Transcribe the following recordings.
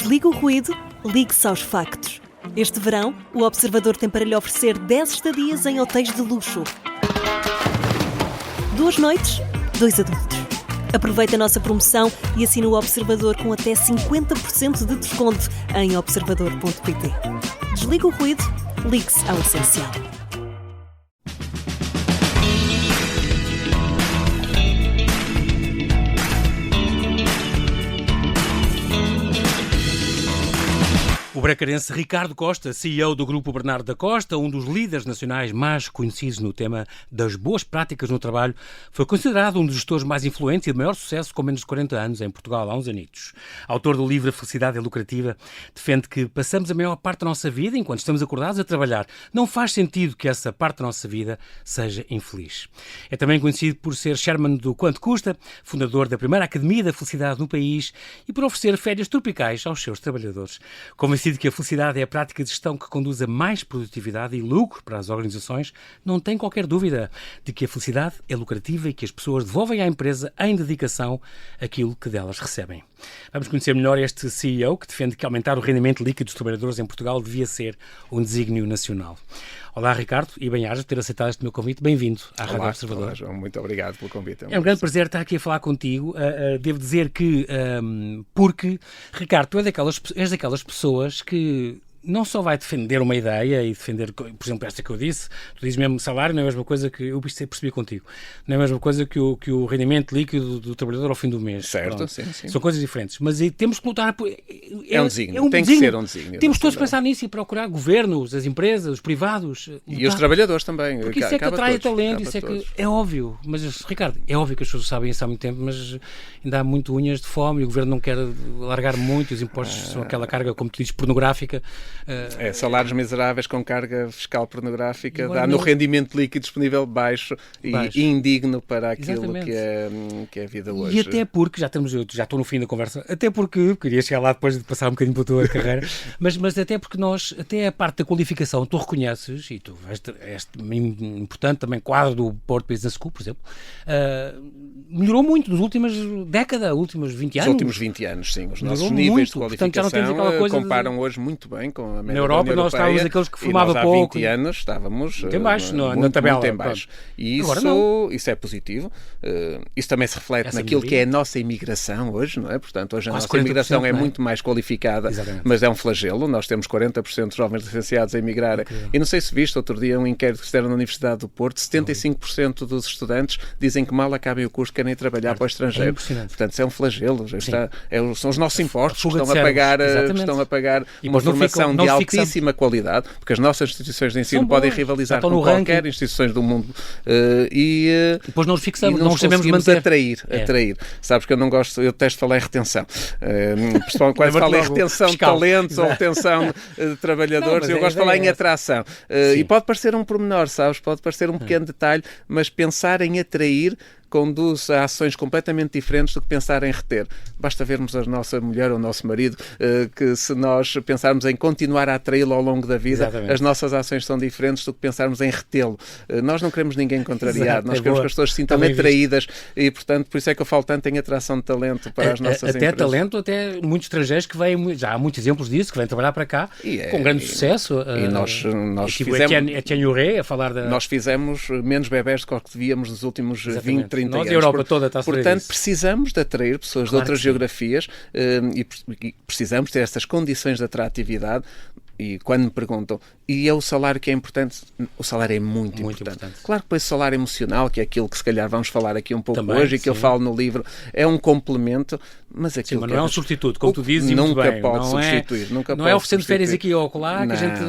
Desliga o ruído, ligue-se aos factos. Este verão, o Observador tem para lhe oferecer 10 estadias em hotéis de luxo. 2 noites, 2 adultos. Aproveite a nossa promoção e assine o Observador com até 50% de desconto em observador.pt. Desliga o ruído, ligue-se ao essencial. O bracarense Ricardo Costa, CEO do Grupo Bernardo da Costa, um dos líderes nacionais mais conhecidos no tema das boas práticas no trabalho, foi considerado um dos gestores mais influentes e de maior sucesso com menos de 40 anos em Portugal, há uns anitos. Autor do livro A Felicidade é Lucrativa, defende que passamos a maior parte da nossa vida, enquanto estamos acordados, a trabalhar. Não faz sentido que essa parte da nossa vida seja infeliz. É também conhecido por ser chairman do Quanto Custa, fundador da primeira Academia da Felicidade no país e por oferecer férias tropicais aos seus trabalhadores. Convencido que a felicidade é a prática de gestão que conduz a mais produtividade e lucro para as organizações, não tem qualquer dúvida de que a felicidade é lucrativa e que as pessoas devolvem à empresa em dedicação aquilo que delas recebem. Vamos conhecer melhor este CEO que defende que aumentar o rendimento líquido dos trabalhadores em Portugal devia ser um desígnio nacional. Olá, Ricardo, e bem-ajas por ter aceitado este meu convite. Bem-vindo à Rádio Observador. Olá, João, muito obrigado pelo convite. É um grande prazer estar aqui a falar contigo. Devo dizer que, porque, Ricardo, tu és daquelas pessoas que não só vai defender uma ideia e defender, por exemplo, esta que eu disse, tu dizes mesmo salário, não é a mesma coisa que eu percebi contigo, não é a mesma coisa que o rendimento líquido do trabalhador ao fim do mês. Certo, sim. São coisas diferentes, mas aí temos que lutar por... É um desígnio, tem que ser um desígnio. Temos todos que pensar nisso e procurar governos, as empresas, os privados. E os trabalhadores também. Porque isso é que atrai talento, isso é que é óbvio. Mas, Ricardo, é óbvio que as pessoas sabem isso há muito tempo, mas ainda há muito unhas de fome e o governo não quer largar muito, os impostos são aquela carga, como tu dizes, pornográfica. Salários miseráveis com carga fiscal pornográfica dá no rendimento líquido disponível baixo. E indigno para aquilo que é a vida hoje. E até porque, já estou no fim da conversa, até porque, queria chegar lá depois de passar um bocadinho pela tua carreira, mas até porque até a parte da qualificação, tu reconheces, e tu és importante também quadro do Porto Business School, por exemplo, melhorou muito nas últimas décadas, últimos 20 anos. Os últimos 20 anos, sim. Os nossos níveis de qualificação comparam hoje muito bem com a média. Na Europa nós estávamos aqueles que formavam pouco. Há 20 anos estávamos muito em baixo, na tabela. Muito em baixo. E isso é positivo. Isso também se reflete naquilo que é a nossa imigração hoje, não é? Portanto, hoje a nossa imigração é muito mais qualificada, mas é um flagelo. Nós temos 40% de jovens licenciados a emigrar. E não sei se viste, outro dia, um inquérito que fizeram na Universidade do Porto, 75% dos estudantes dizem que mal acabem o curso querem trabalhar para o estrangeiro. Portanto, isso é um flagelo. São os nossos impostos que estão a pagar uma formação de altíssima qualidade, porque as nossas instituições de ensino podem rivalizar com qualquer instituições do mundo e depois nós fixamos, não conseguimos atrair. Sabes que eu não gosto, eu detesto falar em retenção. Principalmente quando se fala em retenção de talentos ou retenção de trabalhadores, eu gosto de falar em atração. E pode parecer um pormenor, sabes? Pode parecer um pequeno detalhe, mas pensar em atrair conduz a ações completamente diferentes do que pensar em reter. Basta vermos a nossa mulher ou o nosso marido, que se nós pensarmos em continuar a atraí-lo ao longo da vida, as nossas ações são diferentes do que pensarmos em retê-lo. Nós não queremos ninguém contrariado, nós queremos que as pessoas se sintam atraídas e, portanto, por isso é que eu falo tanto em atração de talento para as nossas empresas. Até talento, até muitos estrangeiros que vêm, já há muitos exemplos disso, que vêm trabalhar para cá com grande sucesso. E nós fizemos... a falar da... Nós fizemos menos bebés do que devíamos nos últimos 20, 30 anos. A Europa toda está a sofrer Portanto, isso. precisamos de atrair pessoas de outras geografias e precisamos ter estas condições de atratividade. E quando me perguntam, e é o salário que é importante? O salário é muito importante. Claro que depois o salário emocional, que é aquilo que se calhar vamos falar aqui um pouco também, hoje e que eu falo no livro, é um complemento, mas aquilo mas não é um substituto, como tu dizes, nunca bem, pode substituir. Não é oferecendo férias aqui ou acolá, que a gente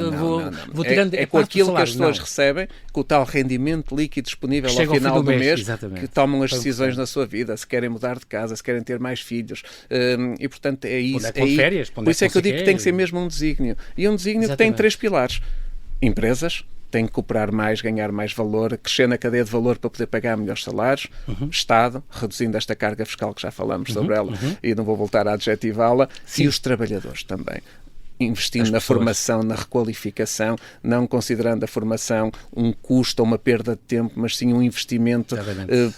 vou tirando. É com aquilo que as pessoas recebem, com o tal rendimento líquido disponível ao final do mês, que tomam as decisões na sua vida, se querem mudar de casa, se querem ter mais filhos. E portanto é isso. Por isso é que eu digo que tem que ser mesmo um desígnio. E um desígnio que tem 3 pilares. Empresas têm que cooperar mais, ganhar mais valor, crescer na cadeia de valor para poder pagar melhores salários. Estado, reduzindo esta carga fiscal que já falamos sobre ela e não vou voltar a adjetivá-la. E os trabalhadores também. Investindo na formação, na requalificação, não considerando a formação um custo ou uma perda de tempo, mas sim um investimento,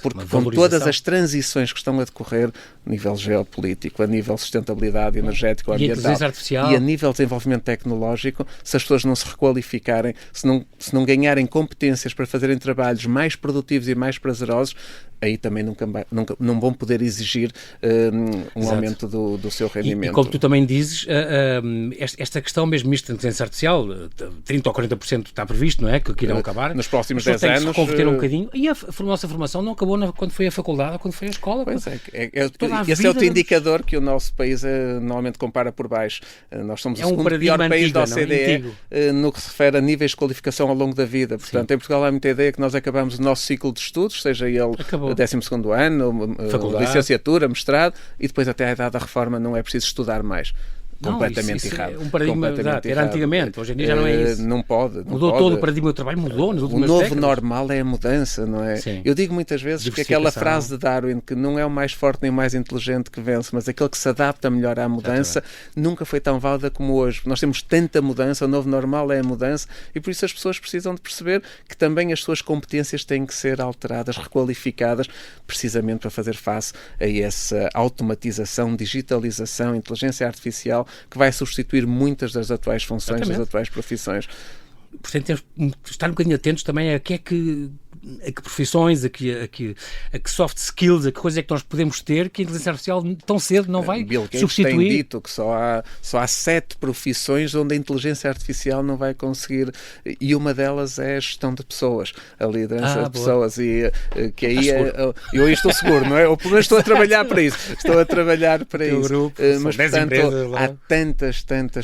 porque com todas as transições que estão a decorrer, a nível geopolítico, a nível de sustentabilidade energética, ambiental artificial. E a nível de desenvolvimento tecnológico, se as pessoas não se requalificarem, se não ganharem competências para fazerem trabalhos mais produtivos e mais prazerosos, aí também não vão poder exigir um aumento do seu rendimento. E como tu também dizes, esta questão mesmo isto de inteligência artificial, 30% ou 40% está previsto, não é? Que irão acabar. Nos próximos 10 anos. Tem que se converter um bocadinho. E a nossa formação não acabou quando foi a faculdade ou quando foi a escola. Pois esse é outro indicador que o nosso país normalmente compara por baixo. Nós somos o segundo pior país da OCDE no que se refere a níveis de qualificação ao longo da vida. Portanto, em Portugal há muita ideia que nós acabamos o nosso ciclo de estudos, seja ele o 12º ano, licenciatura, mestrado, e depois até à idade da reforma não é preciso estudar mais. Completamente errado. É um paradigma era antigamente, hoje em dia já não é isso. Não pode. Mudou todo o paradigma do trabalho, mudou nas últimas décadas. O novo normal é a mudança, não é? Sim. Eu digo muitas vezes que aquela frase de Darwin, que não é o mais forte nem o mais inteligente que vence, mas aquele que se adapta melhor à mudança, nunca foi tão válida como hoje. Nós temos tanta mudança, o novo normal é a mudança, e por isso as pessoas precisam de perceber que também as suas competências têm que ser alteradas, requalificadas, precisamente para fazer face a essa automatização, digitalização, inteligência artificial, que vai substituir muitas das atuais funções, das atuais profissões. Portanto, temos de estar um bocadinho atentos também a que profissões, a que soft skills, a que coisas é que nós podemos ter que a inteligência artificial tão cedo não vai Bill Gates substituir. Tem dito que só há 7 profissões onde a inteligência artificial não vai conseguir, e uma delas é a gestão de pessoas, a liderança de pessoas, e que aí eu estou seguro, não é? Ou pelo menos estou a trabalhar para isso. Estou a trabalhar para isso. Grupo, mas, portanto, há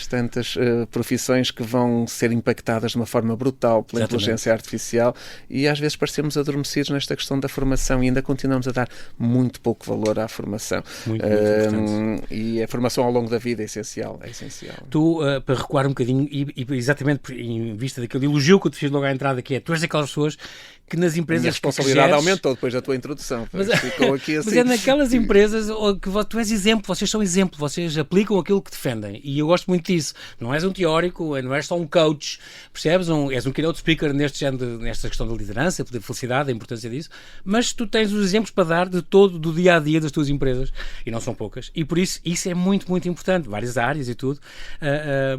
tantas profissões que vão ser impactadas de uma forma brutal pela inteligência artificial, e às vezes parecemos adormecidos nesta questão da formação e ainda continuamos a dar muito pouco valor à formação. Muito importante. E a formação ao longo da vida é essencial. Tu, para recuar um bocadinho, e exatamente em vista daquele elogio que eu te fiz logo à entrada, que é, tu és daquelas pessoas que nas empresas... A responsabilidade aumentou depois da tua introdução. Ficou aqui assim. Mas é naquelas empresas que tu és exemplo, vocês são exemplo, vocês aplicam aquilo que defendem, e eu gosto muito disso. Não és um teórico, não és só um coach, percebes? És um keynote speaker nesta questão da liderança, da felicidade, da importância disso, mas tu tens os exemplos para dar do dia-a-dia das tuas empresas, e não são poucas, e por isso é muito, muito importante, várias áreas e tudo,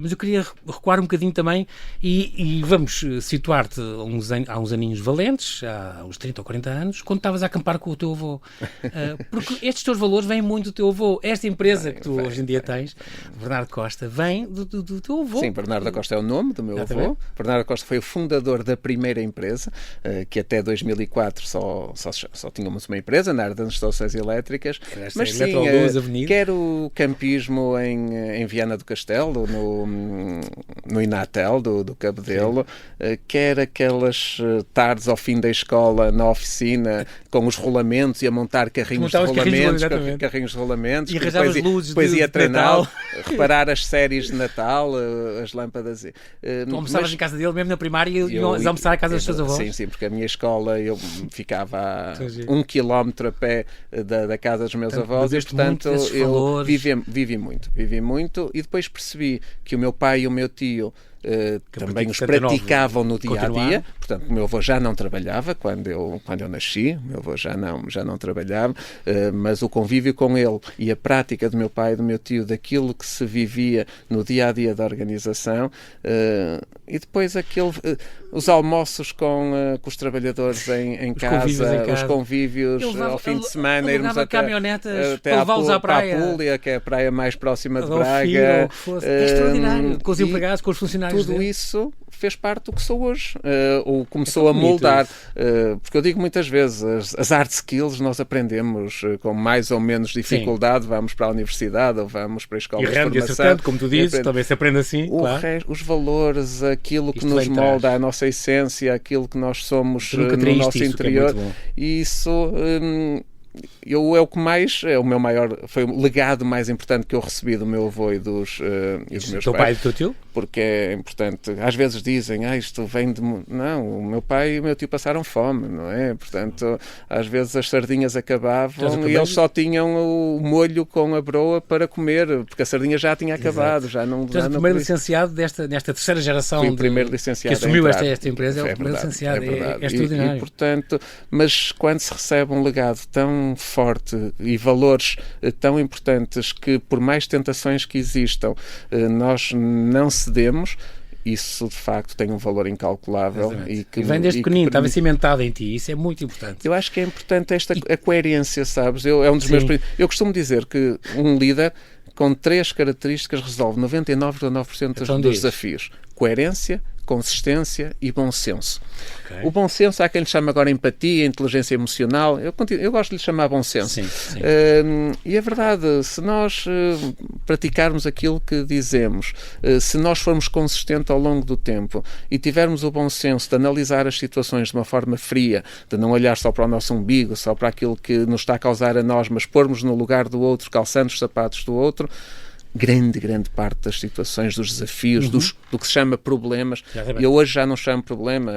mas eu queria recuar um bocadinho também e vamos situar-te há uns aninhos valentes, há uns 30 ou 40 anos, quando estavas a acampar com o teu avô. Porque estes teus valores vêm muito do teu avô. Esta empresa que tu hoje em dia tens, Bernardo Costa, vem do teu avô. Sim, Bernardo Costa é o nome do meu avô. Bernardo Costa foi o fundador da primeira empresa, que até 2004 só tínhamos uma empresa na área das instalações elétricas. Mas sim, quer o campismo em Viana do Castelo, no Inatel do Cabedelo, quer aquelas tardes ao fim da escola na oficina com os rolamentos e a montar carrinhos de rolamentos, e arranjar as luzes depois ia treinar, reparar as séries de Natal, as lâmpadas. Tu almoçavas em casa dele mesmo na primária e ias almoçar à casa dos teus avós? Sim, porque a minha escola eu ficava a 1 quilómetro a pé da casa dos meus avós, e portanto eu vivi muito, e depois percebi que o meu pai e o meu tio também os praticavam no dia-a-dia. Portanto, o meu avô já não trabalhava quando eu nasci, o meu avô já não trabalhava, mas o convívio com ele e a prática do meu pai e do meu tio daquilo que se vivia no dia-a-dia da organização, e depois os almoços com os trabalhadores em casa, os convívios ao fim de semana, irmos até à Apúlia, que é a praia mais próxima de Braga. É extraordinário, com os empregados, com os funcionários. Tudo isso fez parte do que sou hoje, ou começou a moldar, porque eu digo muitas vezes, as hard skills nós aprendemos com mais ou menos dificuldade. Sim. Vamos para a universidade ou vamos para a escola de formação. Acertando, como tu dizes, também se aprende assim, os valores, aquilo que nos molda, a nossa essência, aquilo que nós somos no nosso interior, e isso... é o que mais, é o meu maior, foi o legado mais importante que eu recebi do meu avô e dos meus pais. Pai e do teu tio? Porque é importante. Às vezes dizem, isto vem de... Não, o meu pai e o meu tio passaram fome, não é? Portanto, às vezes as sardinhas acabavam e eles só tinham o molho com a broa para comer, porque a sardinha já tinha acabado. Já não, então, o primeiro licenciado nesta terceira geração foi o primeiro licenciado que assumiu esta empresa, é o primeiro licenciado. É extraordinário. E, portanto, mas quando se recebe um legado tão tão forte e valores tão importantes que, por mais tentações que existam, nós não cedemos. Isso, de facto, tem um valor incalculável. E vem desde pequenino, estava cimentado em ti. Isso é muito importante. Eu acho que é importante a coerência, sabes? É um dos meus... Eu costumo dizer que um líder com 3 características resolve 99,9% dos desafios. Coerência, consistência e bom senso. Okay. O bom senso, há quem lhe chama agora empatia, inteligência emocional. Eu gosto de lhe chamar bom senso. Sim, sim. E é verdade, se nós praticarmos aquilo que dizemos, se nós formos consistentes ao longo do tempo e tivermos o bom senso de analisar as situações de uma forma fria, de não olhar só para o nosso umbigo, só para aquilo que nos está a causar a nós, mas pormos no lugar do outro, calçando os sapatos do outro, grande parte das situações, dos desafios, do que se chama problemas. Eu hoje já não chamo problema.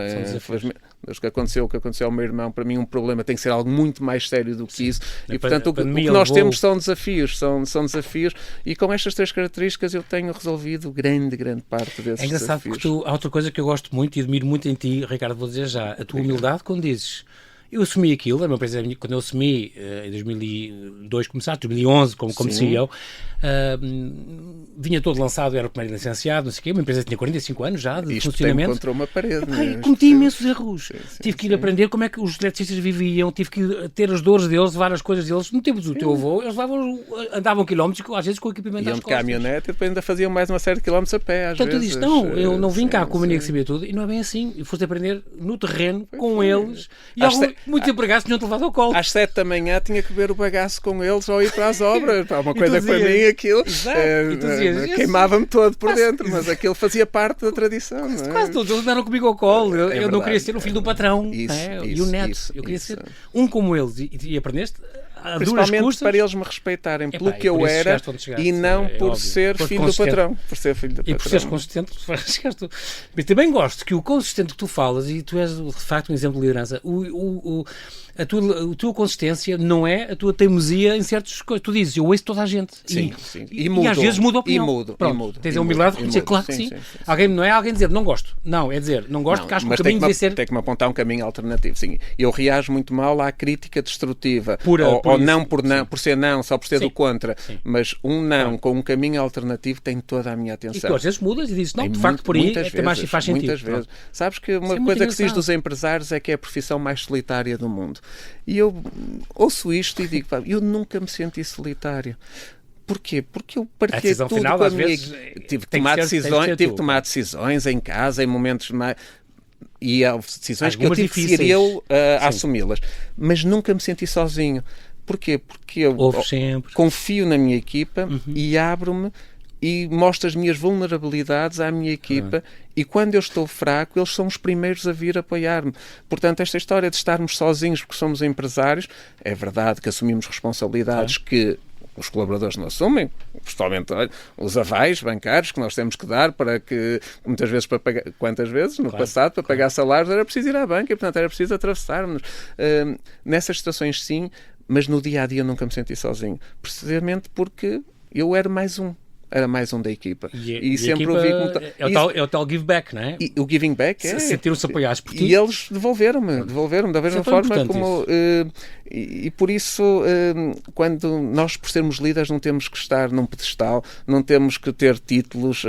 O que aconteceu ao meu irmão, para mim um problema tem que ser algo muito mais sério do que isso. E, portanto, o que nós temos são desafios. São desafios. E com estas 3 características eu tenho resolvido grande parte desses desafios. É engraçado porque há outra coisa que eu gosto muito e admiro muito em ti, Ricardo, vou dizer já. A tua humildade quando dizes... Eu assumi aquilo, uma empresa minha, quando eu assumi em 2002, 2011 como CEO, vinha todo lançado, era o primeiro licenciado, não sei o quê, uma empresa que tinha 45 anos já de funcionamento. Isto contra uma parede. Cometi imensos erros. Tive que ir aprender como é que os eletricistas viviam, tive que ter as dores deles, levar as coisas deles. No tempo do teu avô, eles andavam quilómetros, às vezes com o equipamento às costas. Iam de caminhonete e depois ainda faziam mais uma série de quilómetros a pé, às vezes. Tu dizes, não, eu não vim cá com a mania que sabia tudo, e não é bem assim. E foste aprender no terreno, com eles, e muitos empregados tinham-te levado ao colo. Às 7 da manhã tinha que ver o bagaço com eles ou ir para as obras. Uma coisa que para mim aquilo queimava-me todo por dentro, mas aquilo fazia parte da tradição. Não é? Quase todos eles andaram comigo ao colo. Eu não queria ser o filho do patrão e o neto. Eu queria ser um como eles. E aprendeste a duras custas. Para eles me respeitarem pelo que eu era e não por ser filho do patrão. Por ser filho do patrão. E por seres consistente, chegaste. Mas também gosto que o consistente que tu falas, e tu és de facto um exemplo de liderança, a tua consistência não é a tua teimosia em certas coisas. Tu dizes, eu ouço toda a gente. Sim. E às vezes muda a opinião. E mudo. Tens a humildade de dizer, claro que sim. Alguém não é alguém dizer, não gosto. Não, é dizer, não gosto, porque acho que o caminho devia ser... Tem que me apontar um caminho alternativo. Sim. Eu reajo muito mal à crítica destrutiva. Ou não por ser não, só por ser do contra. Sim. Mas um não com um caminho alternativo tem toda a minha atenção. E tu às vezes mudas e dizes, não, de facto por aí até mais faz sentido. Muitas vezes. Sabes que uma coisa que se diz dos empresários é que é a profissão mais solitária do mundo. E eu ouço isto e digo, eu nunca me senti solitário. Porquê? Porque eu partilhei tudo final, com a minha... Tive que tomar decisões em casa, em momentos mais... E há decisões que eu tive que ser eu a assumi-las. Mas nunca me senti sozinho. Porquê? Porque eu confio na minha equipa e abro-me e mostro as minhas vulnerabilidades à minha equipa e quando eu estou fraco, eles são os primeiros a vir apoiar-me. Portanto, esta história de estarmos sozinhos porque somos empresários, é verdade que assumimos responsabilidades que os colaboradores não assumem, principalmente os avais bancários que nós temos que dar para que, muitas vezes, para pagar, quantas vezes no passado, para pagar salários era preciso ir à banca e, portanto, era preciso atravessarmos. Nessas situações, sim, mas no dia-a-dia eu nunca me senti sozinho. Precisamente porque eu era mais um da equipa. E sempre ouvi é o tal give back, não é? O giving back é... Sentiram-se apoiados por ti. E eles devolveram-me da mesma forma como... E por isso, quando nós, por sermos líderes, não temos que estar num pedestal, não temos que ter títulos.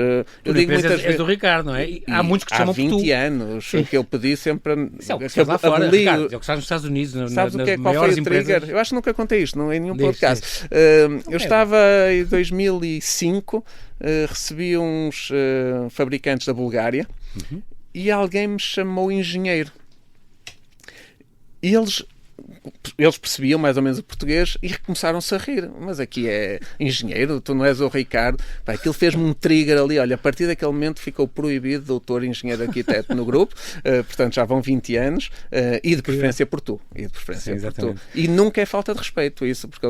Eu digo muitas vezes... És do Ricardo, não é? Há muitos que te chamam por tu. Há 20 anos que eu pedi sempre... É o que faz lá fora, Ricardo. É o que faz nos Estados Unidos, sabes o que é? Qual foi o trigger? Eu acho que nunca contei isto, não em nenhum podcast. Eu estava em 2005, recebi uns fabricantes da Bulgária e alguém me chamou engenheiro. E eles percebiam mais ou menos o português e começaram-se a rir. Mas aqui é engenheiro, tu não és o Ricardo. Aquilo fez-me um trigger ali. Olha, a partir daquele momento ficou proibido doutor, engenheiro, arquiteto no grupo. Portanto, já vão 20 anos. E de preferência por tu. E nunca é falta de respeito isso, porque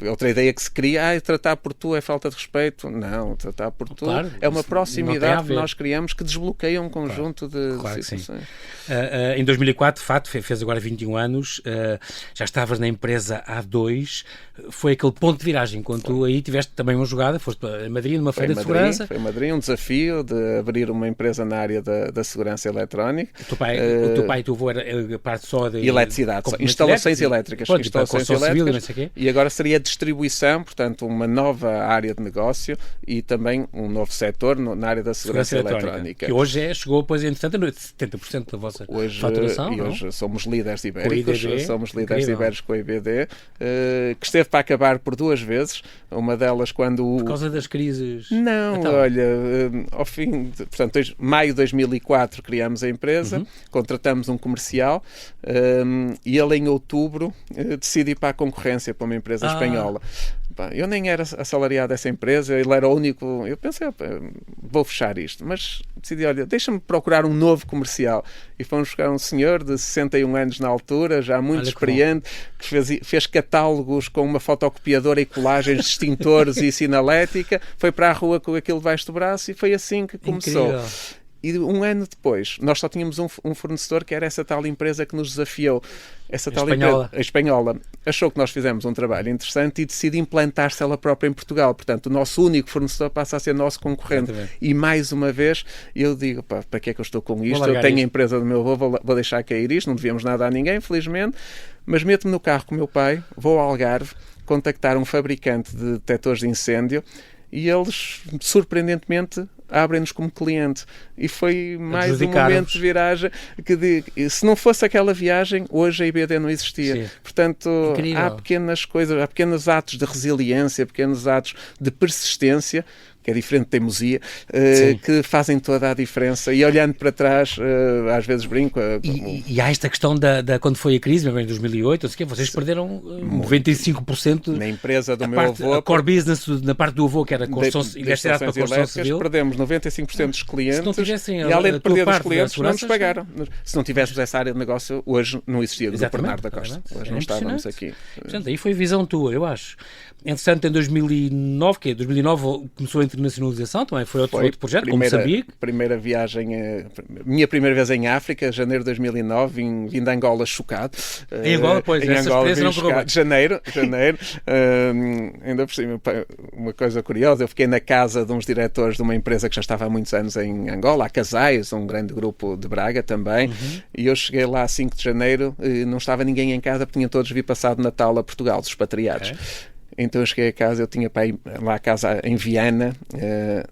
outra ideia que se cria, tratar por tu é falta de respeito. Não, tratar por tu é uma proximidade que nós criamos que desbloqueia um conjunto de situações. Em 2004, de facto, fez agora 20 21 anos, já estavas na empresa há 2, foi aquele ponto de viragem, quando tu aí tiveste também uma jogada, foste para Madrid, numa feira de segurança. Foi em Madrid, um desafio de abrir uma empresa na área da segurança eletrónica. O teu pai e o teu avô era a parte só de... Eletricidade, instalações elétricas. Pronto, instalações elétricas, civil, e agora seria distribuição, portanto, uma nova área de negócio e também um novo setor na área da segurança eletrónica. Que hoje chegou, pois, entretanto, a 70% da vossa faturação. E hoje somos líderes ibéricos, com a IBD, que esteve para acabar por 2 vezes, uma delas quando... Por causa das crises? Não, então... olha, ao fim, portanto, maio de 2004 criámos a empresa, contratamos um comercial e ele em outubro decide ir para a concorrência, para uma empresa espanhola. Eu nem era assalariado dessa empresa, ele era o único. Eu pensei, vou fechar isto, mas decidi, olha, deixa-me procurar um novo comercial. E fomos buscar um senhor de 61 anos na altura, já muito experiente, que fez catálogos com uma fotocopiadora e colagens de extintores e sinalética, foi para a rua com aquilo debaixo do braço e foi assim que começou. Incrível. E 1 ano depois, nós só tínhamos um fornecedor que era essa tal empresa que nos desafiou. Essa tal empresa, a espanhola, achou que nós fizemos um trabalho interessante e decide implantar-se ela própria em Portugal. Portanto, o nosso único fornecedor passa a ser nosso concorrente. E mais uma vez, eu digo, para que é que eu estou com isto? Eu tenho a empresa do meu avô, vou deixar cair isto, não devíamos nada a ninguém, felizmente. Mas meto-me no carro com o meu pai, vou ao Algarve, contactar um fabricante de detectores de incêndio e eles, surpreendentemente, abrem-nos como cliente. E foi mais um momento de viragem que, se não fosse aquela viagem, hoje a IBD não existia. Sim. Portanto, há pequenas coisas, há pequenos atos de resiliência, pequenos atos de persistência, que é diferente de teimosia, que fazem toda a diferença. E olhando para trás, às vezes brinco. E há esta questão quando foi a crise, mesmo em 2008, vocês perderam 95% na empresa do meu avô. A core business, na parte do avô, que era construção, para construção civil. Perdemos 95% dos clientes. Se não tivessem e além de perder os clientes, não nos pagaram. Se não tivéssemos essa área de negócio, hoje não existia do Bernardo da Costa. Hoje não estávamos aqui. Portanto, aí foi visão tua, eu acho. Entretanto, em 2009 começou a internacionalização, também foi outro projeto, com Moçambique. Minha primeira vez em África, janeiro de 2009, vim de Angola chocado. Em Angola, pois, essa experiência não correu bem. Janeiro. Ainda por cima, uma coisa curiosa, eu fiquei na casa de uns diretores de uma empresa que já estava há muitos anos em Angola, a Casais, um grande grupo de Braga também, e eu cheguei lá a 5 de janeiro, não estava ninguém em casa, porque tinham todos vindo passado Natal a Portugal, dos expatriados. Então eu cheguei a casa, eu tinha para ir lá a casa em Viana,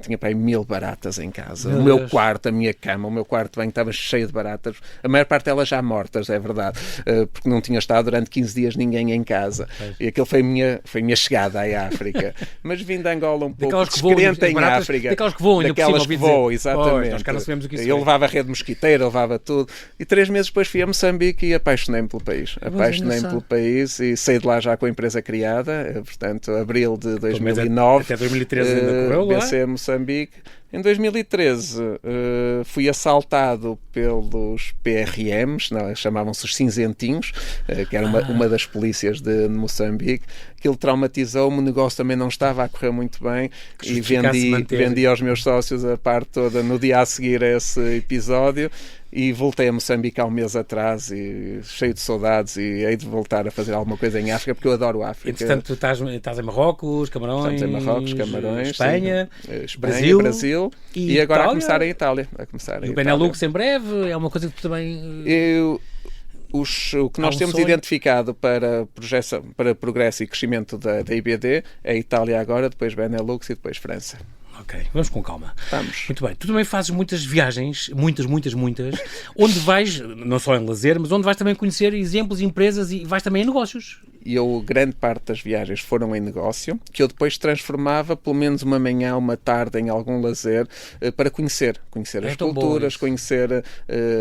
tinha para ir 1000 baratas em casa. O meu quarto, a minha cama, o meu quarto de banho estava cheio de baratas. A maior parte delas já mortas, é verdade, porque não tinha estado durante 15 dias ninguém em casa. E aquilo foi a minha chegada à África. Mas vim de Angola um pouco descrente em África. Daquelas que voam, exatamente. Eu levava rede mosquiteira, levava tudo. E 3 meses depois fui a Moçambique e apaixonei-me pelo país. Apaixonei-me pelo país e saí de lá já com a empresa criada. Portanto, abril de 2009, até 2013 ainda correu lá. BC Moçambique. Em 2013 fui assaltado pelos PRMs, chamavam-se os cinzentinhos, que era uma das polícias de Moçambique. Aquilo traumatizou-me, o negócio também não estava a correr muito bem e vendi aos meus sócios a parte toda no dia a seguir a esse episódio. E voltei a Moçambique há um mês atrás e cheio de saudades e hei de voltar a fazer alguma coisa em África porque eu adoro a África. Entretanto, tu estás em Marrocos, Camarões, Espanha, Brasil e agora a começar em Itália. E o Benelux em breve é uma coisa que tu também... O que nós temos identificado para progresso e crescimento da IBD é a Itália agora, depois Benelux e depois França. Ok, vamos com calma. Vamos. Muito bem. Tu também fazes muitas viagens, muitas, onde vais, não só em lazer, mas onde vais também conhecer exemplos, empresas e vais também em negócios. Grande parte das viagens foram em negócio, que eu depois transformava pelo menos uma manhã, uma tarde em algum lazer para conhecer as culturas, conhecer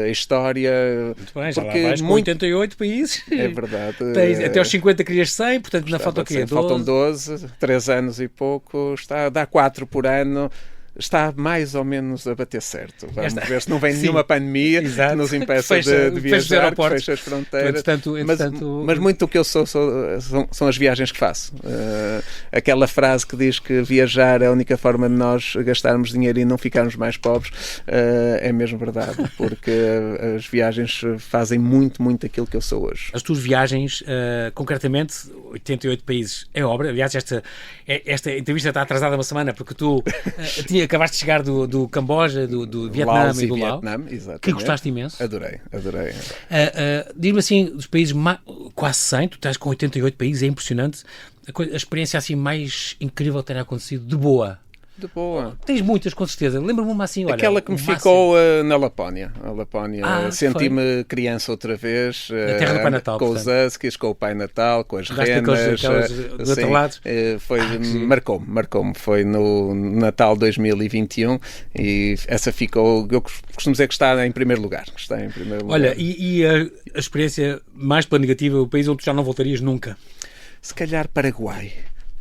a história. Muito bem, já lá vais com 88 países. É verdade. Até aos 50 querias 100, portanto ainda falta o quê? Faltam 12, 3 anos e pouco, dá 4 por ano. está mais ou menos a bater certo. Vamos ver se não vem nenhuma pandemia que nos impeça de viajar, que fecha as fronteiras. Mas muito do que eu são as viagens que faço. Aquela frase que diz que viajar é a única forma de nós gastarmos dinheiro e não ficarmos mais pobres, é mesmo verdade, porque as viagens fazem muito, muito aquilo que eu sou hoje. As tuas viagens, concretamente, 88 países, é obra. Aliás, esta entrevista está atrasada uma semana, porque tu acabaste de chegar do Camboja, do Vietnã Laos e do Laos, que gostaste imenso. Adorei. Diz-me assim, dos países, quase 100, tu estás com 88 países, é impressionante. A experiência assim mais incrível que tenha acontecido, de boa. De boa. Tens muitas, com certeza. Lembra-me uma assim, olha... Aquela que me ficou na Lapónia. Senti-me criança outra vez. Na terra do Pai Natal, com os huskies, com o Pai Natal, com as renas. Do outro lado. Marcou-me. Foi no Natal 2021 e essa ficou... Eu costumo dizer que está em primeiro lugar. Olha, e a experiência mais pela negativa, o país onde tu já não voltarias nunca? Se calhar Paraguai.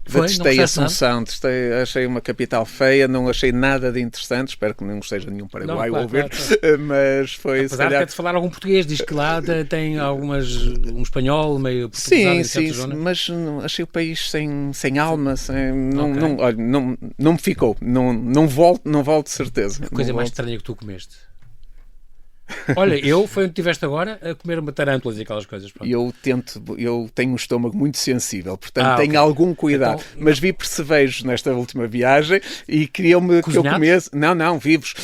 Detestei Assunção, achei uma capital feia, não achei nada de interessante, espero que não esteja nenhum paraguaio a ouvir, mas foi... Apesar de falar algum português, diz que lá tem um espanhol meio portuguesado. Sim, mas achei o país sem alma, não me ficou, não volto de certeza. Que coisa mais estranha que tu comeste? Olha, foi onde estiveste agora a comer uma tarântulas e aquelas coisas. Pronto. Eu tenho um estômago muito sensível, portanto tenho algum cuidado. Então, mas vi percevejos nesta última viagem e queriam-me que eu comesse... Não, vivos.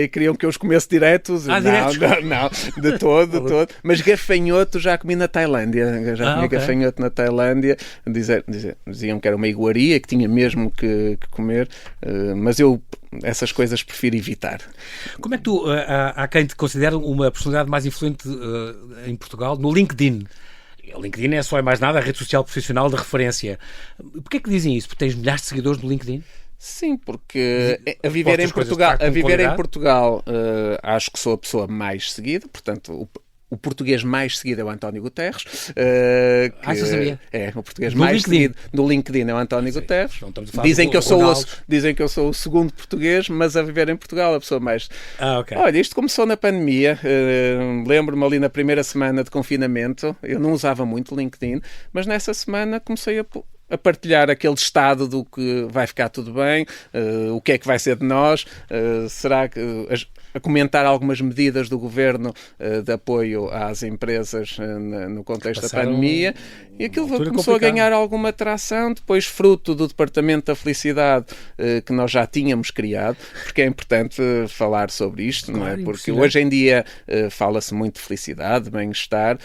E queriam que eu os comesse diretos. Não, de todo. Mas gafanhoto já comi na Tailândia. Gafanhoto na Tailândia. Diziam que era uma iguaria, que tinha mesmo que comer. Mas eu... essas coisas prefiro evitar. Como é que tu, há quem te considere uma personalidade mais influente em Portugal no LinkedIn? O LinkedIn é só e mais nada a rede social profissional de referência. Porquê é que dizem isso? Porque tens milhares de seguidores no LinkedIn? Sim, porque a viver em Portugal acho que sou a pessoa mais seguida, portanto... O português mais seguido é o António Guterres. Isso eu sabia. É, o português mais seguido no LinkedIn é o António Guterres. Dizem que eu sou o segundo português, mas a viver em Portugal a pessoa mais... Okay. Olha, isto começou na pandemia. Lembro-me ali na primeira semana de confinamento. Eu não usava muito o LinkedIn, mas nessa semana comecei a partilhar aquele estado do que vai ficar tudo bem, o que é que vai ser de nós, será que... a comentar algumas medidas do governo de apoio às empresas no contexto da pandemia, e aquilo começou a ganhar alguma atração, depois fruto do Departamento da Felicidade que nós já tínhamos criado, porque é importante falar sobre isto, não é? Porque hoje em dia fala-se muito de felicidade, de bem-estar.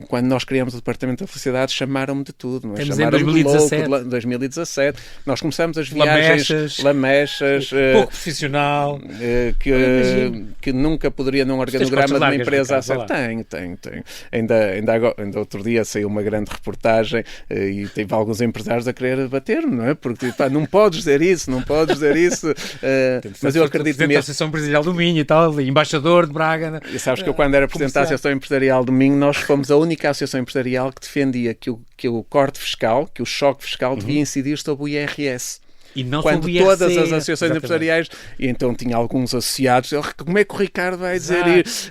Quando nós criamos o Departamento da Felicidade, chamaram-me de tudo, não é? Chamaram-me de louco, 2017. Nós começamos as viagens lamechas, pouco profissional, que nunca poderia num organograma de uma empresa Tenho. Ainda outro dia saiu uma grande reportagem e teve alguns empresários a querer bater-me, não é? Porque não podes dizer isso. Mas eu acredito mesmo. Da Associação Empresarial do Minho e tal, embaixador de Braga. E sabes que eu, quando era presidente da Associação Empresarial do Minho, nós fomos a única associação empresarial que defendia que o corte fiscal, que o choque fiscal devia incidir sobre o IRS. E não quando todas as associações empresariais, e então tinha alguns associados, como é que o Ricardo vai dizer isso?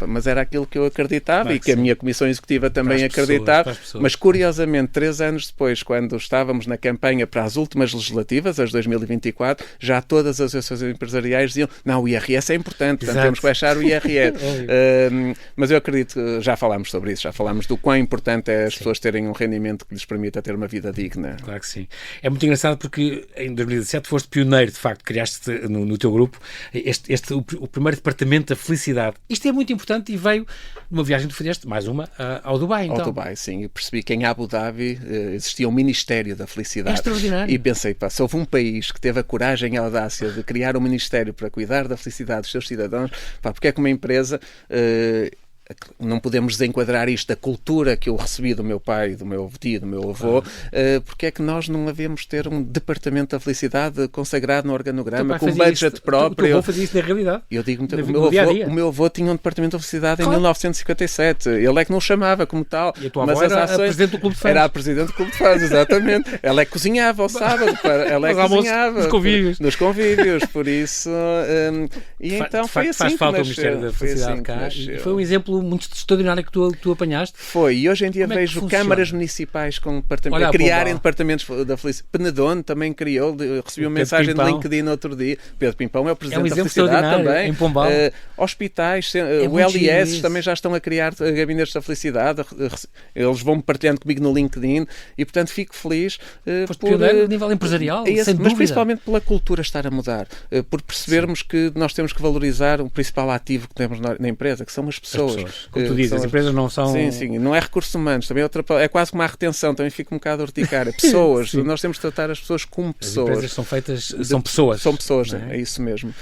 Mas era aquilo que eu acreditava e que a minha Comissão Executiva também acreditava. Mas curiosamente, 3 anos depois, quando estávamos na campanha para as últimas legislativas, as 2024, já todas as associações empresariais diziam, não, o IRS é importante, portanto temos que baixar o IRS. Mas eu acredito que já falámos sobre isso, já falámos do quão importante é as pessoas terem um rendimento que lhes permita ter uma vida digna. Claro que sim. É muito engraçado porque em 2017 foste pioneiro, de facto, criaste no teu grupo o primeiro departamento da felicidade. Isto é muito importante e veio numa viagem que tu fizeste, mais uma, ao Dubai, então. Ao Dubai, sim. Eu percebi que em Abu Dhabi existia um Ministério da Felicidade. É extraordinário. E pensei, se houve um país que teve a coragem e a audácia de criar um Ministério para cuidar da felicidade dos seus cidadãos, porque é que uma empresa... não podemos desenquadrar isto da cultura que eu recebi do meu pai, do meu tio, do meu avô, porque é que nós não havemos ter um departamento da felicidade consagrado no organograma, com budget próprio. Eu vou fazer isso na realidade. Eu digo muito, o meu avô tinha um departamento da felicidade em 1957. Ele é que não o chamava como tal. E a tua avó era a presidente do Clube de Fãs. Era a presidente do Clube de Fãs, exatamente. Ela é que cozinhava ao sábado. Ela é que cozinhava. Nos convívios, por isso... e então foi assim faz que falta nasceu. O Ministério da Felicidade cá. E foi um exemplo muito extraordinário que tu apanhaste. Foi. E hoje em dia vejo câmaras municipais com a criarem departamentos da felicidade. Penedone também criou. Recebi uma mensagem de LinkedIn no outro dia. Pedro Pimpão é o presidente da Felicidade também. Em Pombal. Hospitais, o LIS também já estão a criar gabinetes da felicidade. Eles vão partilhando comigo no LinkedIn e, portanto, fico feliz a nível empresarial, sem dúvida. Mas principalmente pela cultura estar a mudar. Por percebermos que nós temos que valorizar o principal ativo que temos na empresa, que são as pessoas. Como tu dizes, as empresas não são... Sim, não é recursos humanos. Também é quase como a retenção. Também fico um bocado a urticária. Pessoas. Nós temos de tratar as pessoas como pessoas. As empresas são feitas... São pessoas. São pessoas, é isso mesmo.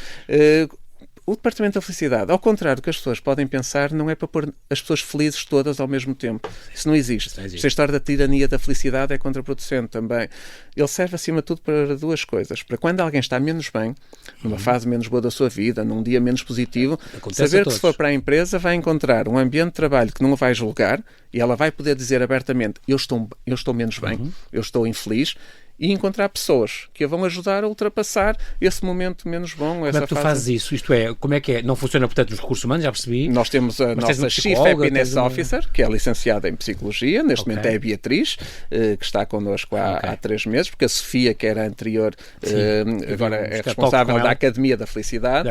O Departamento da Felicidade, ao contrário do que as pessoas podem pensar, não é para pôr as pessoas felizes todas ao mesmo tempo. Isso não existe. Esta história da tirania da felicidade é contraproducente também. Ele serve, acima de tudo, para duas coisas. Para quando alguém está menos bem, numa fase menos boa da sua vida, num dia menos positivo, saber que se for para a empresa vai encontrar um ambiente de trabalho que não a vai julgar e ela vai poder dizer abertamente: eu estou menos bem, eu estou infeliz, e encontrar pessoas que a vão ajudar a ultrapassar esse momento menos bom. Como é que tu fazes isso? Isto é, como é que é? Não funciona, portanto, nos recursos humanos, já percebi. Nós temos a nossa Chief Happiness Officer, que é licenciada em Psicologia, neste momento é a Beatriz, que está connosco há 3 meses, porque a Sofia, que era anterior, agora é responsável da Academia da Felicidade,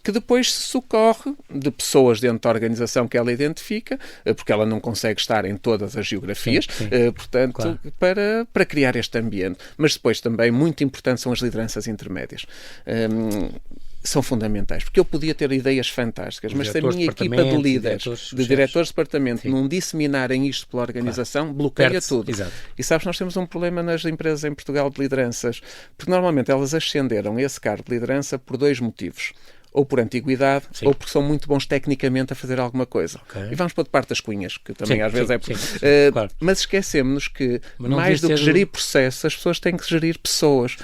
que depois se socorre de pessoas dentro da organização que ela identifica, porque ela não consegue estar em todas as geografias, portanto, para criar este ambiente. Mas depois também, muito importante, são as lideranças intermédias. São fundamentais, porque eu podia ter ideias fantásticas, mas se a minha equipa de líderes, de diretores de departamento, não disseminarem isto pela organização, bloqueia tudo. Exato. E sabes, nós temos um problema nas empresas em Portugal de lideranças, porque normalmente elas ascenderam esse cargo de liderança por 2 motivos. Ou por antiguidade, ou porque são muito bons tecnicamente a fazer alguma coisa. E vamos para de parte das cunhas, que também às vezes é... claro. Mas esquecemos que, mais do que gerir processos, as pessoas têm que gerir pessoas.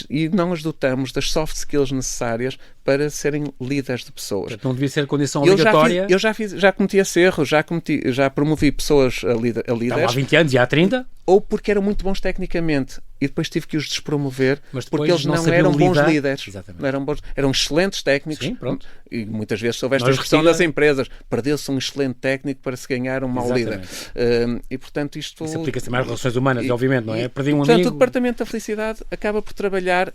E não as dotamos das soft skills necessárias para serem líderes de pessoas. Não devia ser condição obrigatória. Eu já cometi esse erro, já promovi pessoas a líderes. Há 20 anos e há 30? Ou porque eram muito bons tecnicamente e depois tive que os despromover porque eles não eram bons líderes. Eram excelentes técnicos. Sim, pronto. E muitas vezes houve esta expressão nas empresas: perdeu-se um excelente técnico para se ganhar um mau líder. E portanto isto... Isso aplica-se mais às relações humanas, obviamente, não é? Perdi um portanto, amigo... o Departamento da Felicidade acaba por trabalhar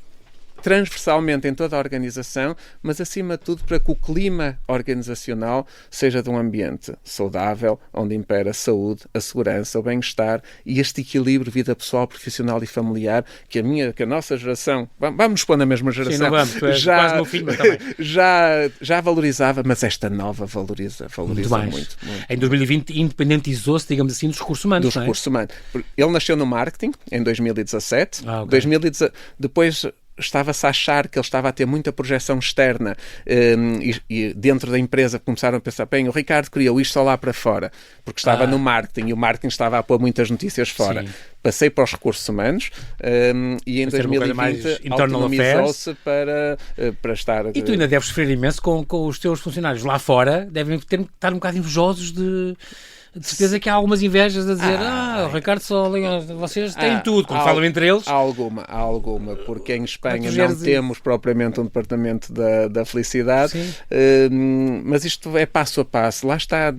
transversalmente em toda a organização, mas acima de tudo para que o clima organizacional seja de um ambiente saudável, onde impera a saúde, a segurança, o bem-estar e este equilíbrio vida pessoal, profissional e familiar que a nossa geração, vamos pôr na mesma geração, sim, não vamos, tu és quase no fim, mas também. já valorizava, mas esta nova valoriza muito. Em 2020 independentizou-se, digamos assim, dos recursos humanos. Dos recursos humanos. Ele nasceu no marketing em 2017. Depois estava-se a achar que ele estava a ter muita projeção externa e dentro da empresa começaram a pensar: bem, o Ricardo criou isto só lá para fora, porque estava no marketing e o marketing estava a pôr muitas notícias fora. Sim. Passei para os recursos humanos e em 2020 autonomizou-se para estar... E tu ainda deves sofrer imenso com os teus funcionários lá fora, devem estar um bocado invejosos de certeza que há algumas invejas a dizer: o Ricardo só liga, vocês têm tudo, como falam entre eles. Há alguma, porque em Espanha não temos propriamente um departamento da felicidade, mas isto é passo a passo. Lá está,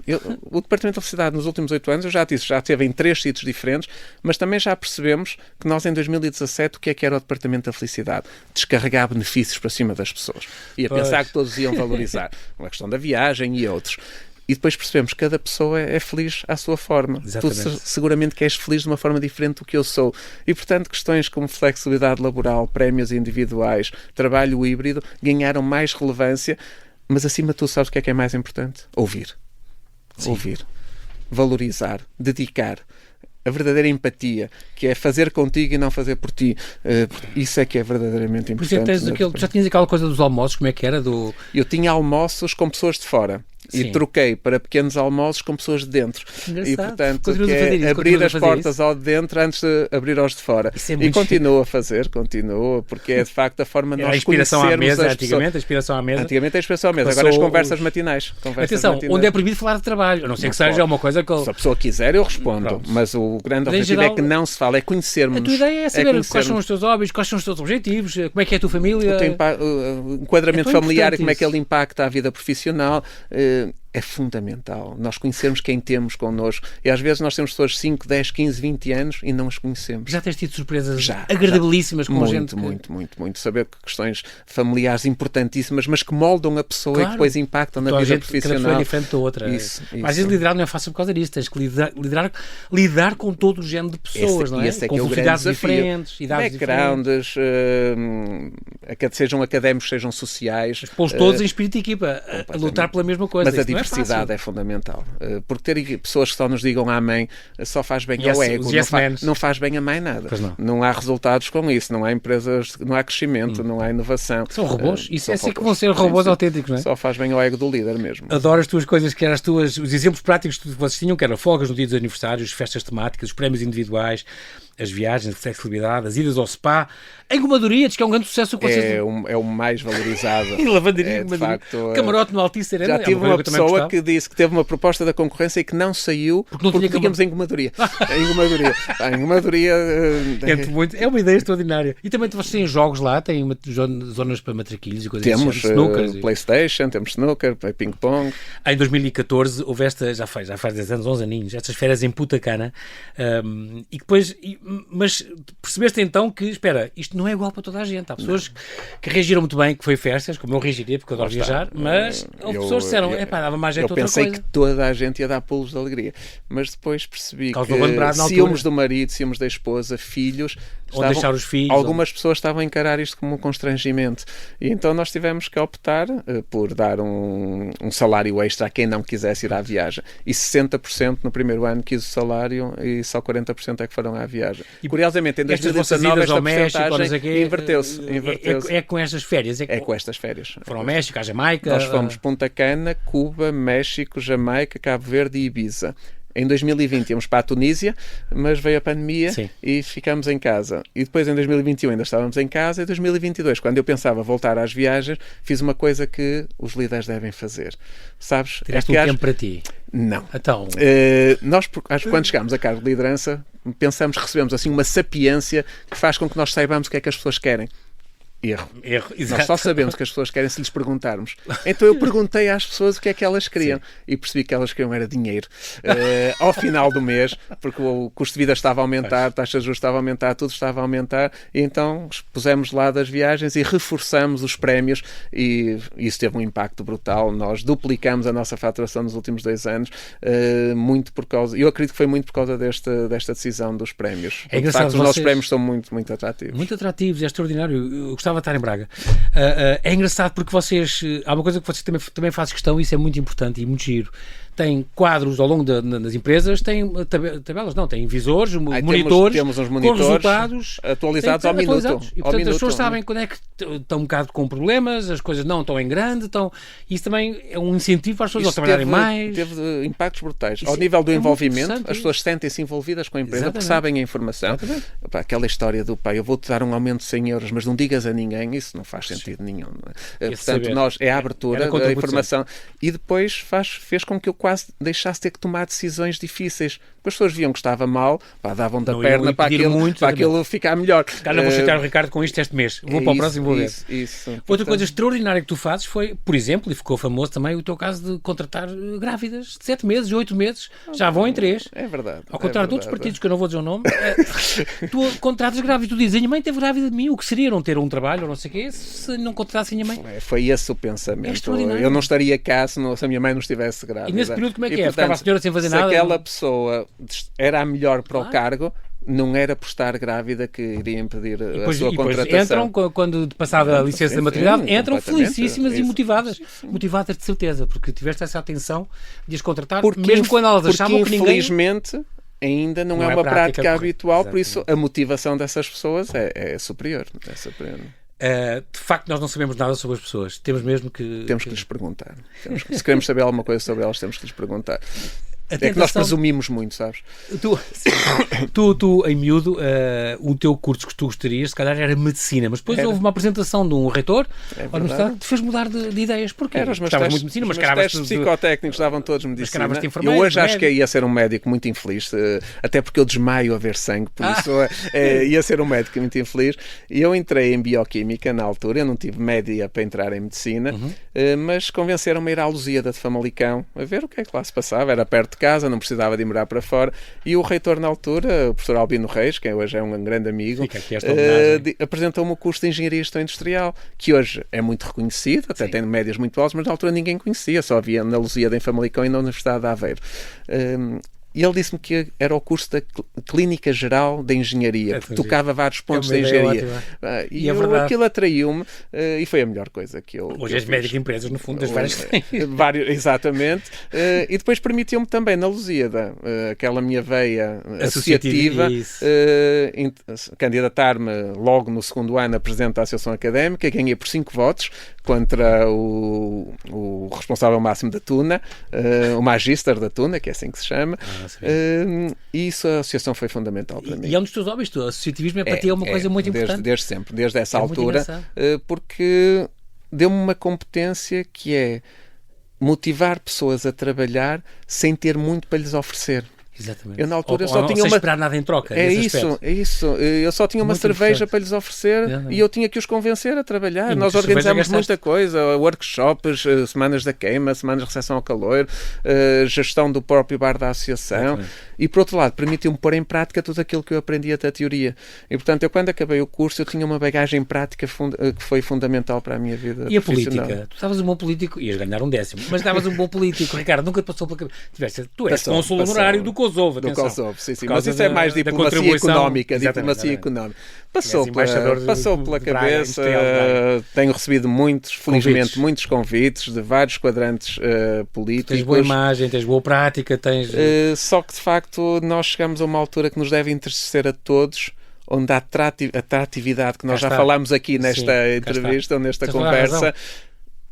o departamento da felicidade nos últimos 8 anos, eu já disse, já esteve em 3 sítios diferentes, mas também já percebemos que nós em 2017 o que era o departamento da felicidade? Descarregar benefícios para cima das pessoas. E a pensar que todos iam valorizar. Uma questão da viagem e outros. E depois percebemos que cada pessoa é feliz à sua forma. Exatamente. Tu seguramente que és feliz de uma forma diferente do que eu sou. E, portanto, questões como flexibilidade laboral, prémios individuais, trabalho híbrido, ganharam mais relevância. Mas, acima de tudo, sabes o que é mais importante? Ouvir. Sim. Ouvir. Valorizar. Dedicar. A verdadeira empatia, que é fazer contigo e não fazer por ti. Isso é que é verdadeiramente importante. Já tinhas aquela coisa dos almoços, como é que era? Eu tinha almoços com pessoas de fora. e troquei para pequenos almoços com pessoas de dentro. Engraçado. E, portanto, Continuas abrir as portas ao de dentro antes de abrir aos de fora. E continuo a fazer, porque é de facto a forma de nós conhecermos as pessoas. A inspiração à mesa. Antigamente a inspiração à mesa, agora as conversas matinais. Atenção, onde é proibido falar de trabalho, a não ser que seja uma coisa que... Se a pessoa quiser, eu respondo. Mas o grande objetivo é que não se fala, é conhecermos. A tua ideia é saber quais são os teus hobbies, quais são os teus objetivos, como é que é a tua família... O enquadramento familiar e como é que ele impacta a vida profissional... é fundamental nós conhecermos quem temos connosco. E às vezes nós temos pessoas de 5, 10, 15, 20 anos e não as conhecemos. Já tens tido surpresas agradabilíssimas com gente? Muito. Saber que questões familiares importantíssimas, mas que moldam a pessoa e que depois impactam na vida profissional. Cada pessoa é diferente da outra. Mas liderar não é fácil por causa disso. Tens que lidar com todo o género de pessoas, não é? Com velocidades diferentes, idades backgrounds, sejam académicos, sejam sociais. Pôs todos em espírito de equipa, a lutar pela mesma coisa. Mas a diversidade é fundamental. Porque ter pessoas que só nos digam amém só faz bem ao ego, não faz bem a mais nada. Não há resultados com isso, não há empresas, não há crescimento, não há inovação. São robôs, isso é assim que vão ser robôs autênticos, não é? Só faz bem ao ego do líder mesmo. Adoro as tuas coisas, que eram os exemplos práticos que vocês tinham, que eram folgas no dia dos aniversários, festas temáticas, os prémios individuais, as viagens de flexibilidade, as idas ao spa, em Gomadoria, diz que é um grande sucesso. É o mais valorizado. Em lavandaria, de facto, camarote no Altice Arena. Já tive uma pessoa que disse que teve uma proposta da concorrência e que não saiu porque tínhamos em Gomadoria. Em Gomadoria. É uma ideia extraordinária. E também vocês têm jogos lá, têm zonas para matraquilhos e coisas assim. Temos snooker, PlayStation, temos snooker, ping-pong. Em 2014 houve já faz 10 anos, 11 aninhos, estas férias em Punta Cana, e depois... Mas percebeste então que, espera, isto não é igual para toda a gente. Há pessoas que reagiram muito bem, que foi festas, como eu reagiria, porque eu adoro viajar, mas houve pessoas que disseram, dava mais jeito outra coisa. Eu pensei que toda a gente ia dar pulos de alegria, mas depois percebi que ciúmes do marido, ciúmes da esposa, filhos... Ou deixar os filhos. Algumas pessoas estavam a encarar isto como um constrangimento. E então nós tivemos que optar por dar um salário extra a quem não quisesse ir à viagem. E 60% no primeiro ano quis o salário e só 40% é que foram à viagem. E curiosamente, em 2019 esta porcentagem inverteu-se. É com estas férias? É com estas férias. Foram ao México, à Jamaica? Nós fomos Punta Cana, Cuba, México, Jamaica, Cabo Verde e Ibiza. Em 2020 íamos para a Tunísia, mas veio a pandemia e ficámos em casa. E depois em 2021 ainda estávamos em casa. E em 2022, quando eu pensava voltar às viagens, fiz uma coisa que os líderes devem fazer. Sabes? Tiraste um tempo para ti? Não. Então... nós, quando chegámos a cargo de liderança, recebemos assim uma sapiência que faz com que nós saibamos o que é que as pessoas querem. Erro. Nós só sabemos que as pessoas querem se lhes perguntarmos. Então eu perguntei às pessoas o que é que elas queriam e percebi que elas queriam era dinheiro. Ao final do mês, porque o custo de vida estava a aumentar, a taxa de juros estava a aumentar, tudo estava a aumentar, e então pusemos lá das viagens e reforçamos os prémios e isso teve um impacto brutal. Nós duplicamos a nossa faturação nos últimos 2 anos, muito por causa, eu acredito que foi muito por causa desta decisão dos prémios. De facto, os nossos prémios são muito, muito atrativos. Muito atrativos, é extraordinário. Eu gostava de estar em Braga. É engraçado porque vocês... Há uma coisa que vocês também fazem questão, e isso é muito importante e muito giro. Tem quadros ao longo das empresas, tem tabelas, não, tem visores, monitores, temos uns monitores com resultados atualizados ao minuto. E portanto as pessoas sabem quando é que estão um bocado com problemas, as coisas não estão em grande, isso também é um incentivo para as pessoas a trabalharem mais. Teve impactos brutais. Ao nível do envolvimento, as pessoas sentem-se envolvidas com a empresa porque sabem a informação. Aquela história do eu vou-te dar um aumento de 100 euros, mas não digas a ninguém, isso não faz sentido nenhum. Portanto, é a abertura da informação. E depois fez com que eu quase deixasse ter que tomar decisões difíceis. Porque as pessoas viam que estava mal, davam da perna para aquilo ficar melhor. Não vou chatear o Ricardo com isto este mês. Vou para o próximo mês. Outra coisa extraordinária que tu fazes foi, por exemplo, e ficou famoso também, o teu caso de contratar grávidas de 7 meses, 8 meses, já vão em 3. É verdade. Ao contrário de outros partidos, que eu não vou dizer o nome, tu contratas grávidas, tu dizes, a minha mãe teve grávida de mim, o que seria não ter um trabalho ou não sei o quê, se não contratasse a minha mãe? Foi esse o pensamento. Eu não estaria cá se a minha mãe não estivesse grávida. E nesse período como é que ficava a senhora sem fazer nada? Se aquela pessoa era a melhor para o cargo, não era por estar grávida que iria impedir a sua contratação. Entram, quando passava a licença da maternidade, entram felicíssimas e motivadas. Motivadas de certeza, porque tiveste essa atenção de as contratar, mesmo quando elas achavam que ninguém... infelizmente, ainda não é uma prática habitual, por isso a motivação dessas pessoas é superior. De facto, nós não sabemos nada sobre as pessoas. Temos mesmo que... Temos que lhes perguntar. Se queremos saber alguma coisa sobre elas, temos que lhes perguntar. É que nós presumimos muito, sabes? Tu em miúdo, o teu curso que tu gostarias, se calhar era medicina, mas depois houve uma apresentação de um reitor à universidade que te fez mudar de ideias. Porquê? Os meus testes psicotécnicos davam todos medicina. E hoje acho que ia ser um médico muito infeliz, até porque eu desmaio a ver sangue, por isso ia ser um médico muito infeliz. E eu entrei em bioquímica na altura, eu não tive média para entrar em medicina, mas convenceram-me a ir à Lusíada de Famalicão, a ver o que é que lá se passava, era perto de casa, não precisava de ir morar para fora, e o reitor na altura, o professor Albino Reis, que hoje é um grande amigo, apresentou-me o curso de Engenharia e Gestão Industrial, que hoje é muito reconhecido, até tem médias muito altas, mas na altura ninguém conhecia, só havia na Lusíada em Famalicão e na Universidade de Aveiro. E ele disse-me que era o curso da Clínica Geral da Engenharia, porque tocava vários pontos da engenharia. E aquilo atraiu-me e foi a melhor coisa que eu... Hoje és médico de empresas, no fundo, das várias... Exatamente. E depois permitiu-me também, na Lusíada, aquela minha veia associativa, candidatar-me logo no segundo ano a presidente da Associação Académica, ganhei por 5 votos, contra o responsável máximo da Tuna, o Magister da Tuna, que é assim que se chama. E isso, a associação foi fundamental para mim. E é um dos teus hobbies, o associativismo para ti é uma coisa muito importante. Desde sempre, desde essa altura, porque deu-me uma competência que é motivar pessoas a trabalhar sem ter muito para lhes oferecer. Exatamente. Eu na altura só tinha esperar nada em troca. É isso. Eu só tinha uma cerveja para lhes oferecer e eu tinha que os convencer a trabalhar. Nós organizámos muita coisa, workshops, semanas da queima, semanas de recepção ao calor, gestão do próprio bar da associação. E por outro lado, permitiu-me pôr em prática tudo aquilo que eu aprendi até a teoria. E portanto, eu quando acabei o curso, eu tinha uma bagagem prática que foi fundamental para a minha vida. E a política? Tu estavas um bom político, ias ganhar um 10º, mas estavas um bom político, Ricardo, nunca te passou pela cabeça. Tu és cônsul honorário do Kosovo, do Kosovo, sim. Mas isso é mais diplomacia económica. Passou pela cabeça. Tenho recebido felizmente, muitos convites de vários quadrantes políticos. Tens boa imagem, tens boa prática, só que de facto nós chegamos a uma altura que nos deve entristecer a todos, onde a atratividade que nós já falámos aqui nesta entrevista ou nesta conversa.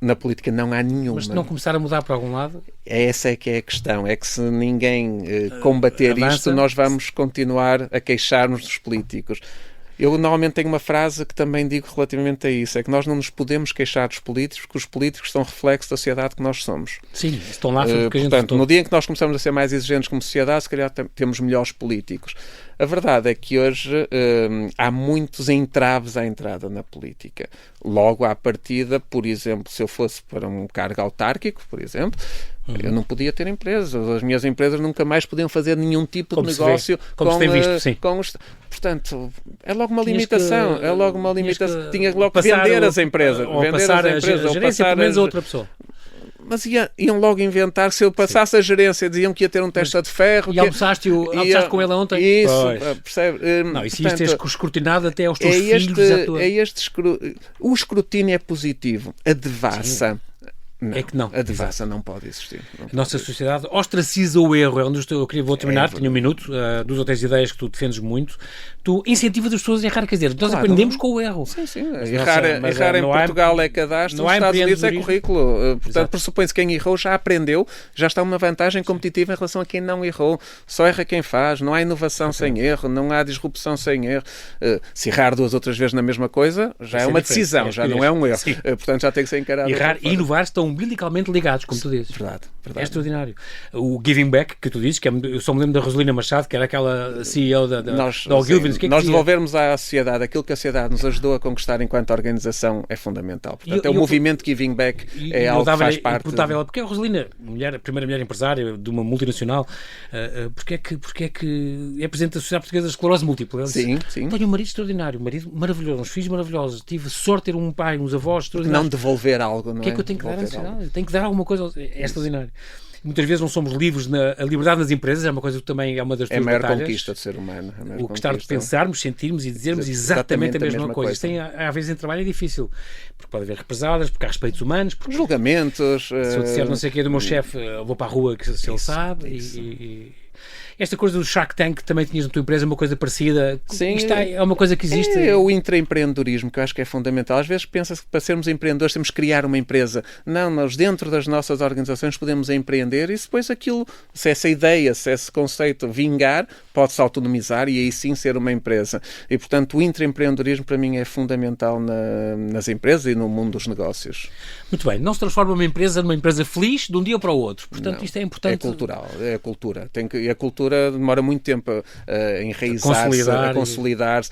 Na política não há nenhuma. Mas se não começar a mudar para algum lado? Essa é que é a questão. É que se ninguém combater isto, nós vamos continuar a queixar-nos dos políticos. Eu normalmente tenho uma frase que também digo relativamente a isso, é que nós não nos podemos queixar dos políticos, porque os políticos são reflexo da sociedade que nós somos. Sim, estão lá porque a gente portanto, no dia em que nós começamos a ser mais exigentes como sociedade, se calhar temos melhores políticos. A verdade é que hoje há muitos entraves à entrada na política. Logo à partida, por exemplo, se eu fosse para um cargo autárquico, por exemplo, eu não podia ter empresas. As minhas empresas nunca mais podiam fazer nenhum tipo de negócio com os... Portanto, é logo uma limitação. Tinha logo que vender as empresas. Ou passar a gerência pelo menos a outra pessoa. Mas iam logo inventar que se eu passasse a gerência diziam que ia ter um testa de ferro. E almoçaste com ele ontem? Isso, percebe? Não, e se isto é escrutinado até aos teus filhos? O escrutínio é positivo. A devassa... Não, é que não. A devassa não pode existir. A nossa sociedade ostraciza o erro. Vou terminar, tenho um minuto, 2 ou 3 ideias que tu defendes muito. Tu incentivas as pessoas a errar, quer dizer, nós aprendemos com o erro. Sim. Errar em Portugal é cadastro, nos Estados Unidos é currículo. Portanto, pressupõe-se que quem errou já aprendeu, já está uma vantagem competitiva em relação a quem não errou. Só erra quem faz. Não há inovação sem erro, não há disrupção sem erro. Se errar 2 ou 3 vezes na mesma coisa, já é uma decisão, já não é um erro. Portanto, já tem que ser encarado. Errar e inovar estão umbilicalmente ligados, como tu dizes. Verdade. É extraordinário. O giving back, que tu dizes, que eu só me lembro da Rosalina Machado, que era aquela CEO da Ogilvy. Nós devolvermos à sociedade aquilo que a sociedade nos ajudou a conquistar enquanto organização é fundamental. Portanto, o movimento giving back é algo que faz parte... Porque a Rosalina, a primeira mulher empresária de uma multinacional, porque é que é presidente da Sociedade Portuguesa de Esclerose Múltipla? Sim. Tenho um marido extraordinário, um marido maravilhoso, uns filhos maravilhosos, tive sorte de ter um pai, uns avós extraordinários. Não devolver algo, não é? O que é que eu tenho que dar à sociedade? Tenho que dar alguma coisa, é extraordinário. Muitas vezes não somos livres a liberdade nas empresas, é uma coisa que também é uma das tuas batalhas. É a maior conquista do ser humano. O gostar de pensarmos, sentirmos e dizermos exatamente a mesma coisa. Isto às vezes em trabalho é difícil, porque pode haver represálias, porque há respeitos humanos, porque julgamentos. Se eu disser não sei o que é do meu chefe, vou para a rua que se ele sabe. Esta coisa do Shark Tank que também tinhas na tua empresa, uma coisa parecida. Sim, isto é uma coisa que existe. É o intraempreendedorismo, que eu acho que é fundamental. Às vezes pensa-se que para sermos empreendedores temos que criar uma empresa. Não, nós dentro das nossas organizações podemos empreender e depois aquilo, se essa ideia, se esse conceito vingar, pode-se autonomizar e aí sim ser uma empresa. E, portanto, o intraempreendedorismo para mim é fundamental nas empresas e no mundo dos negócios. Muito bem. Não se transforma uma empresa numa empresa feliz de um dia para o outro. Portanto, não, isto é importante. É cultural. É a cultura. E a cultura demora muito tempo a enraizar-se, a consolidar-se,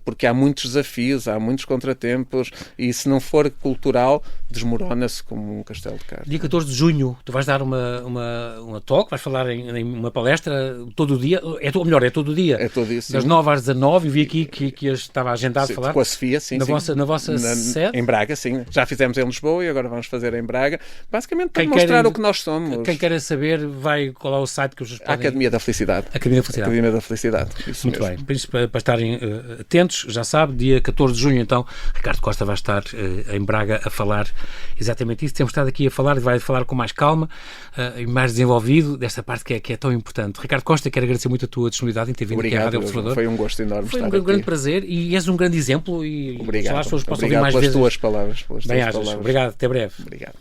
porque há muitos desafios, há muitos contratempos e se não for cultural, desmorona-se como um castelo de cartas. Dia 14 de junho, tu vais dar uma talk, vais falar em uma palestra todo o dia, é todo o dia. É todo dia, sim. Das 9 às 19, eu vi aqui que estava agendado a falar. Com a Sofia, sim. Na vossa sede? Em Braga, sim. Já fizemos em Lisboa e agora vamos fazer em Braga. Basicamente para mostrar o que nós somos. Quem queira saber, vai colar o site que os podem... Academia da Felicidade. Academia da Felicidade. Isso muito mesmo. bem. Por isso, para estarem atentos, já sabe, dia 14 de junho, então, Ricardo Costa vai estar em Braga a falar exatamente isso. Temos estado aqui a falar e vai falar com mais calma e mais desenvolvido desta parte que é tão importante. Ricardo Costa, quero agradecer muito a tua disponibilidade em ter vindo aqui à Rádio Observador. Foi um gosto enorme estar aqui. Foi um grande prazer e és um grande exemplo e obrigado. as pessoas possam obrigado ouvir mais pelas vezes. Tuas palavras. Bem, obrigado, até breve. Obrigado.